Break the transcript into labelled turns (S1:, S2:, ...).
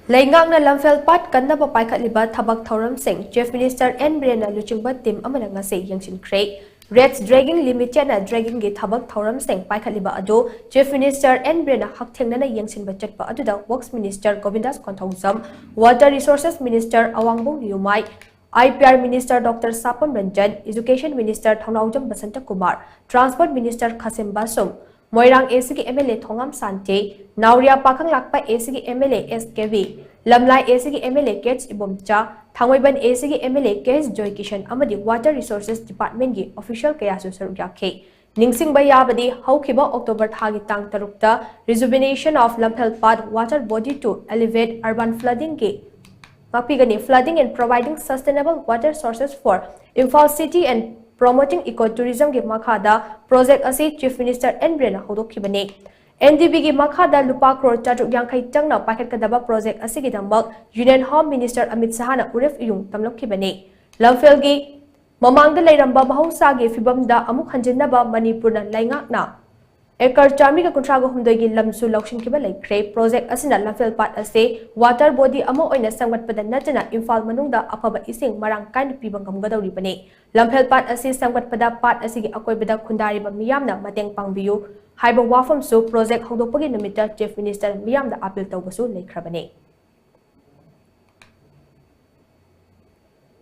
S1: Leingak na Lamphelpat kannaba paikhatliba thabak thouram sing Chief Minister N Biren na luchingba tim amana ngasi yengshinkhre Reds dragging limited na dragging gi thabak thouram sing paikhatliba ado Chief Minister N Biren na hakthengna na yengshinba chatpa aduda Works Minister Govindas Konthongzam Water Resources Minister Awangbong Yumai IPR Minister Dr. Sapam Ranjan, Education Minister Thongaujam Basanta Kumar, Transport Minister Kasim Basum, Moirang ACG MLA Thongam Sante, Nauria Pakang Lakpa ACG MLA SKV, Lamlai ACG MLA Kets Ibomcha, Thangwaiban ACG MLA Kes Joy Kishan Amadi Water Resources Department gi official Kayasu Sarugake. Ningsing Bayabadi, Haukiba October Thagitang Tarukta, Rejuvenation of Lamphelpat water body to elevate urban flooding gi. Flooding and providing sustainable water sources for Imphal City and promoting ecotourism gi makhada project asi Chief Minister N Biren hodokhibane NDB gi makhada lupa crore chatuk yangkhai changna paikhatkadaba project asi gi dambak Union Home Minister Amit Shah na uref iyung tamlokhibane Lamphel gi mamangda leiramba mahausa gi fibamda amuk hanjinnaba Manipur na Leingak na Ekar Chami ka kuntrago humdagi lamsu luchingba laikre project asina Lamphelpat ase water body amo oina sangwatpada natana Imphal manungda afaba ising marang kain pibangam gadauri bane Lamphelpat ase sangwatpada pat asigi akoibada khundariba miyamna mateng pangbiyu haiba wafam su project hongdokpagi numita Chief Minister miyamda appeal tawbasu laikhrabane